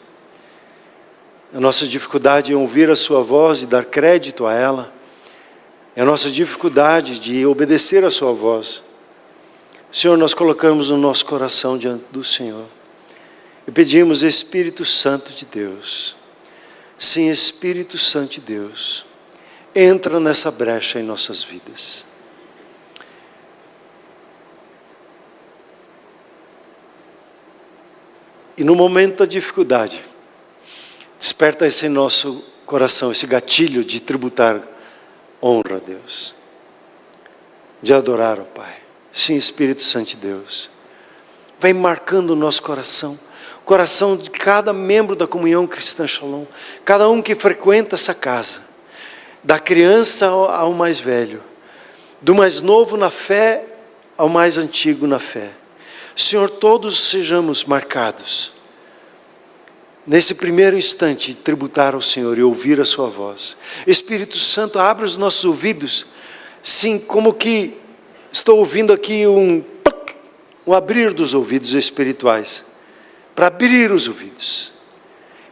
a nossa dificuldade em ouvir a sua voz e dar crédito a ela, a nossa dificuldade de obedecer a sua voz. Senhor, nós colocamos no nosso coração diante do Senhor e pedimos: Espírito Santo de Deus, sim, Espírito Santo de Deus, entra nessa brecha em nossas vidas. E no momento da dificuldade, desperta esse nosso coração, esse gatilho de tributar honra a Deus, de adorar ao Pai. Sim, Espírito Santo de Deus, vem marcando o nosso coração, o coração de cada membro da comunhão cristã Shalom, cada um que frequenta essa casa, da criança ao mais velho, do mais novo na fé ao mais antigo na fé. Senhor, todos sejamos marcados nesse primeiro instante de tributar ao Senhor e ouvir a sua voz. Espírito Santo, abre os nossos ouvidos, sim, como que estou ouvindo aqui um abrir dos ouvidos espirituais, para abrir os ouvidos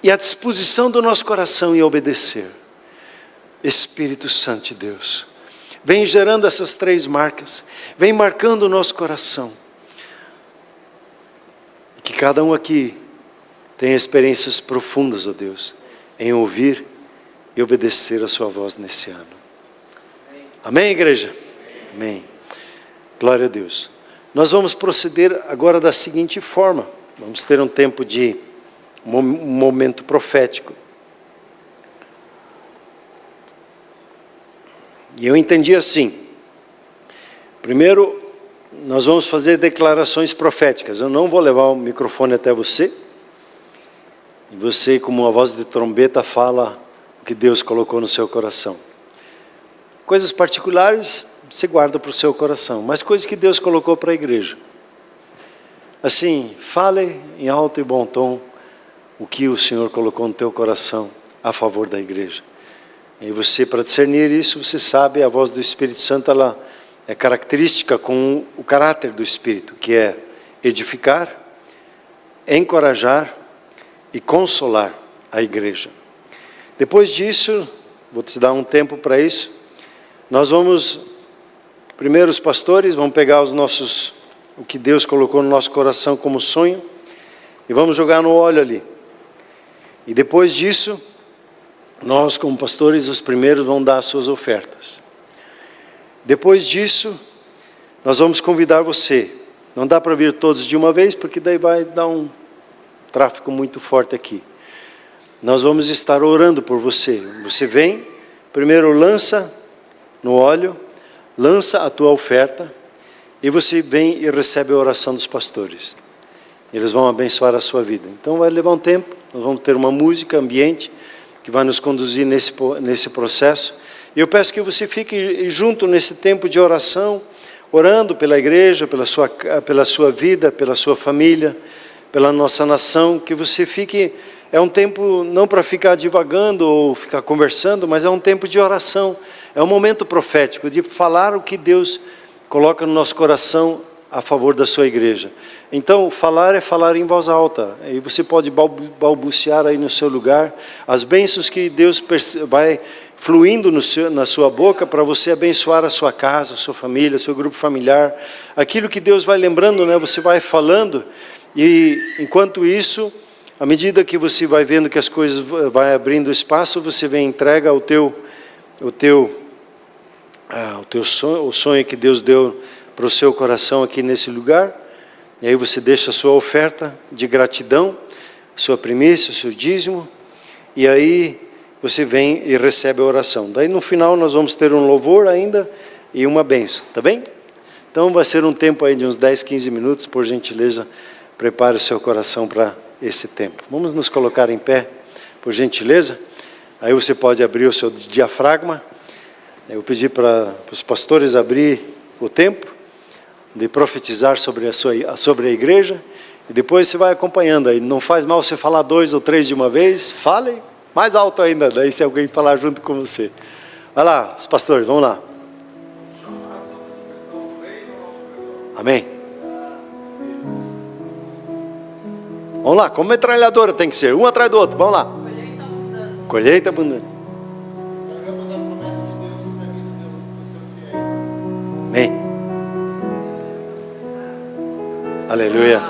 e a disposição do nosso coração em obedecer. Espírito Santo de Deus, vem gerando essas 3 marcas, vem marcando o nosso coração, que cada um aqui tenha experiências profundas, ó Deus, em ouvir e obedecer a sua voz nesse ano. Amém, igreja? Amém. Glória a Deus. Nós vamos proceder agora da seguinte forma. Vamos ter um tempo de um momento profético. E eu entendi assim: primeiro, nós vamos fazer declarações proféticas. Eu não vou levar o microfone até você. E você, como uma voz de trombeta, fala o que Deus colocou no seu coração. Coisas particulares, você guarda para o seu coração. Mas coisas que Deus colocou para a igreja. Assim, fale em alto e bom tom o que o Senhor colocou no teu coração a favor da igreja. E você, para discernir isso, você sabe, a voz do Espírito Santo, ela é característica com o caráter do Espírito, que é edificar, encorajar e consolar a igreja. Depois disso, vou te dar um tempo para isso, nós vamos, primeiro os pastores vão pegar o que Deus colocou no nosso coração como sonho, e vamos jogar no óleo ali. E depois disso, nós como pastores, os primeiros vão dar as suas ofertas. Depois disso, nós vamos convidar você. Não dá para vir todos de uma vez, porque daí vai dar um tráfego muito forte aqui. Nós vamos estar orando por você. Você vem, primeiro lança no óleo, lança a tua oferta, e você vem e recebe a oração dos pastores. Eles vão abençoar a sua vida. Então vai levar um tempo, nós vamos ter uma música, ambiente, que vai nos conduzir nesse processo. E eu peço que você fique junto nesse tempo de oração, orando pela igreja, pela sua vida, pela sua família, pela nossa nação, que você fique, é um tempo não para ficar divagando ou ficar conversando, mas é um tempo de oração, é um momento profético, de falar o que Deus coloca no nosso coração a favor da sua igreja. Então, falar é falar em voz alta, e você pode balbuciar aí no seu lugar, as bênçãos que Deus vai fluindo na sua boca para você abençoar a sua casa, a sua família, o seu grupo familiar, aquilo que Deus vai lembrando, né? Você vai falando, e enquanto isso, à medida que você vai vendo que as coisas vai abrindo espaço, você vem e entrega o sonho que Deus deu para o seu coração aqui nesse lugar, e aí você deixa a sua oferta de gratidão, sua primícia, o seu dízimo, e aí você vem e recebe a oração. Daí no final nós vamos ter um louvor ainda e uma bênção, tá bem? Então vai ser um tempo aí de uns 10, 15 minutos, por gentileza, prepare o seu coração para esse tempo. Vamos nos colocar em pé, por gentileza. Aí você pode abrir o seu diafragma. Eu pedi para os pastores abrir o tempo de profetizar sobre a igreja, e depois você vai acompanhando aí. Não faz mal você falar 2 ou 3 de uma vez, fale mais alto ainda, daí se alguém falar junto com você. Vai lá, os pastores, vamos lá. Amém. Vamos lá, como metralhadora tem que ser, um atrás do outro, vamos lá. Colheita abundante. Amém. Aleluia.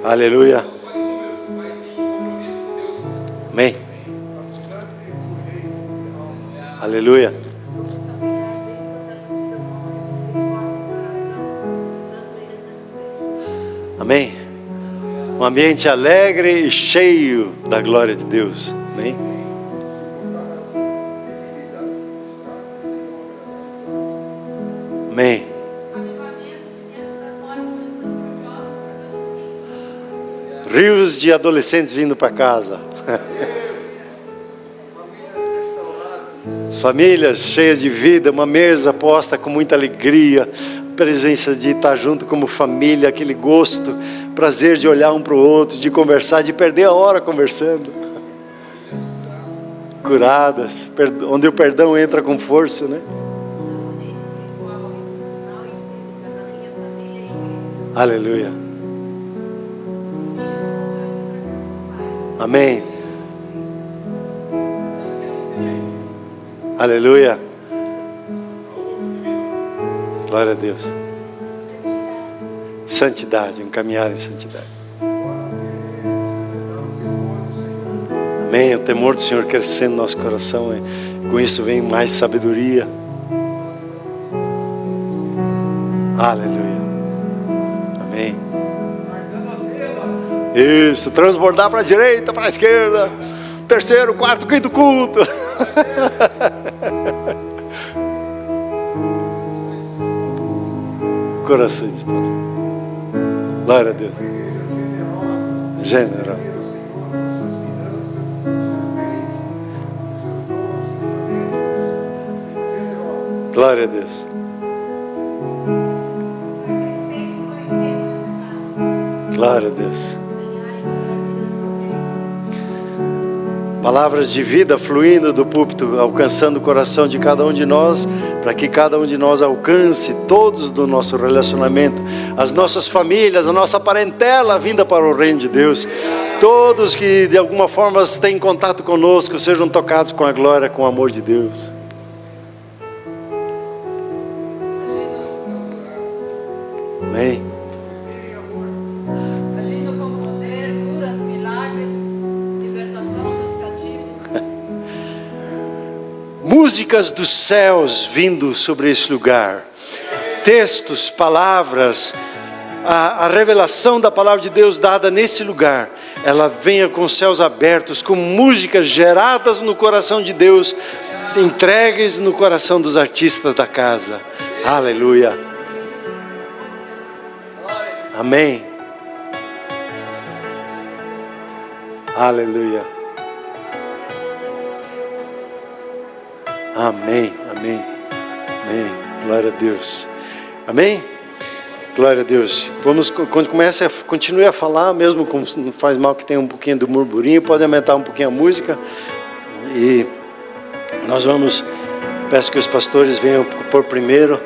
Aleluia. Amém. Aleluia. Amém. Um ambiente alegre e cheio da glória de Deus. Amém. Amém. Rios de adolescentes vindo para casa. Famílias cheias de vida, uma mesa posta com muita alegria, presença de estar junto como família, aquele gosto, prazer de olhar um para o outro, de conversar, de perder a hora conversando. Curadas, onde o perdão entra com força, né? Aleluia. Amém. Aleluia. Glória a Deus. Santidade, um caminhar em santidade. Amém. O temor do Senhor crescendo no nosso coração, e com isso vem mais sabedoria. Aleluia. Amém. Isso, transbordar para a direita, para a esquerda. Terceiro, quarto, quinto culto. Corações dispostos. Glória a Deus. Generoso. Glória a Deus. Glória a Deus. Palavras de vida fluindo do púlpito, alcançando o coração de cada um de nós, para que cada um de nós alcance todos do nosso relacionamento, as nossas famílias, a nossa parentela vinda para o reino de Deus. Todos que de alguma forma têm contato conosco sejam tocados com a glória, com o amor de Deus. Amém. Músicas dos céus vindo sobre esse lugar, textos, palavras, a revelação da palavra de Deus dada nesse lugar, ela venha com os céus abertos, com músicas geradas no coração de Deus, entregues no coração dos artistas da casa. Aleluia. Amém. Aleluia. Amém, amém, amém, glória a Deus, amém, glória a Deus. Vamos, quando continue a falar, mesmo como não faz mal que tenha um pouquinho do murmurinho, pode aumentar um pouquinho a música, e nós vamos, peço que os pastores venham por primeiro.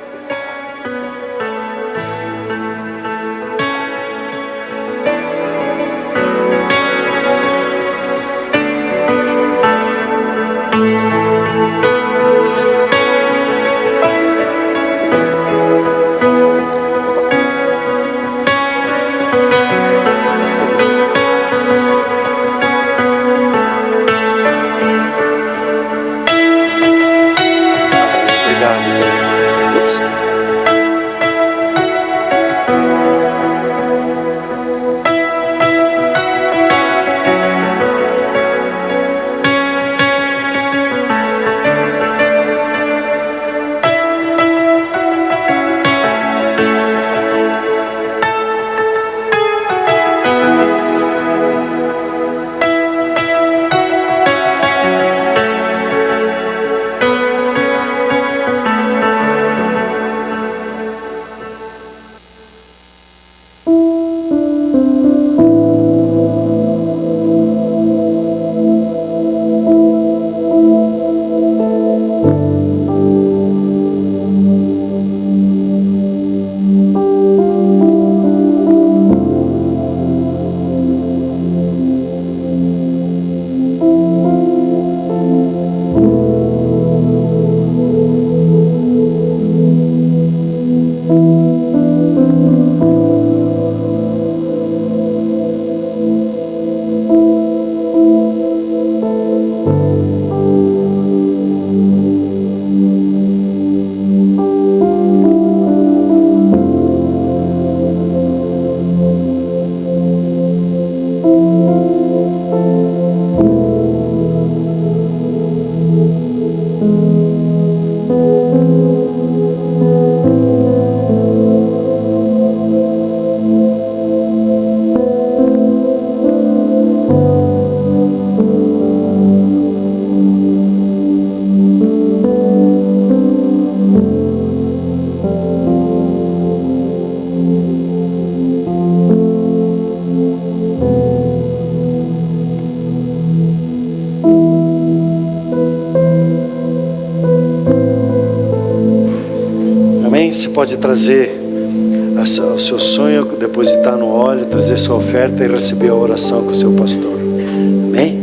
pode trazer o seu sonho, depositar no óleo, trazer sua oferta e receber a oração com o seu pastor. Amém?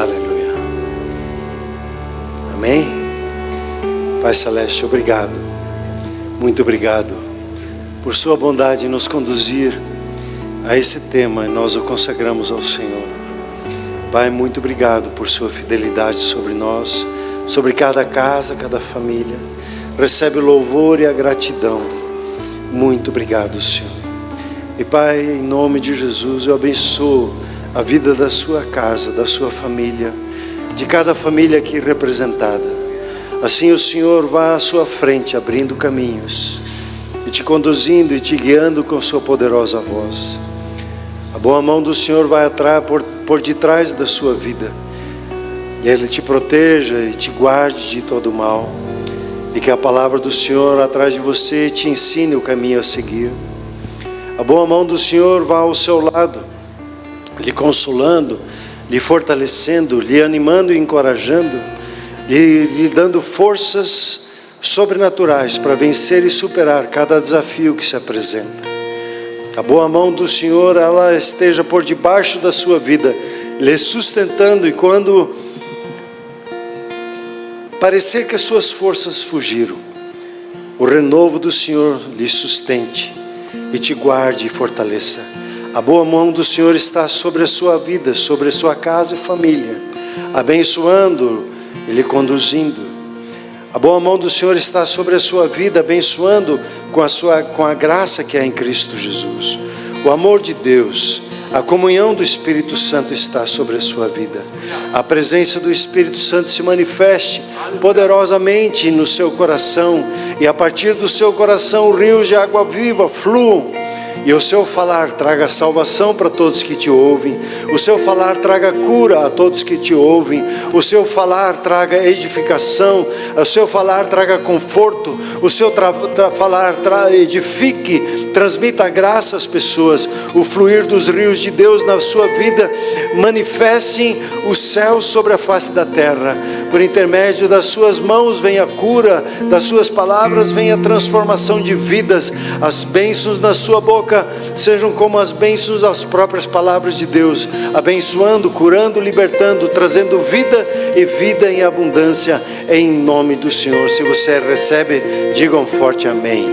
Aleluia. Amém? Pai Celeste, obrigado. Muito obrigado por sua bondade em nos conduzir a esse tema, e nós o consagramos ao Senhor. Pai, muito obrigado por sua fidelidade sobre nós, sobre cada casa, cada família. Recebe o louvor e a gratidão. Muito obrigado, Senhor. E Pai, em nome de Jesus, eu abençoo a vida da sua casa, da sua família, de cada família aqui representada. Assim o Senhor vá à sua frente, abrindo caminhos, e te conduzindo e te guiando com sua poderosa voz. A boa mão do Senhor vai atrás, por detrás da sua vida, e Ele te proteja e te guarde de todo mal, e que a palavra do Senhor atrás de você te ensine o caminho a seguir. A boa mão do Senhor vá ao seu lado, lhe consolando, lhe fortalecendo, lhe animando e encorajando, lhe dando forças sobrenaturais para vencer e superar cada desafio que se apresenta. A boa mão do Senhor, ela esteja por debaixo da sua vida, lhe sustentando, e quando parecer que as suas forças fugiram, o renovo do Senhor lhe sustente e te guarde e fortaleça. A boa mão do Senhor está sobre a sua vida, sobre a sua casa e família, abençoando e lhe conduzindo. A boa mão do Senhor está sobre a sua vida, abençoando com a graça que há em Cristo Jesus. O amor de Deus, a comunhão do Espírito Santo está sobre a sua vida. A presença do Espírito Santo se manifeste poderosamente no seu coração, e a partir do seu coração rios de água viva fluam. E o seu falar traga salvação para todos que te ouvem. O seu falar traga cura a todos que te ouvem. O seu falar traga edificação. O seu falar traga conforto. O seu falar edifique, transmita graça às pessoas. O fluir dos rios de Deus na sua vida manifestem os céus sobre a face da terra. Por intermédio das suas mãos vem a cura, das suas palavras vem a transformação de vidas. As bênçãos na sua boca sejam como as bênçãos das próprias palavras de Deus, abençoando, curando, libertando, trazendo vida e vida em abundância, em nome do Senhor. Se você recebe, diga um forte amém.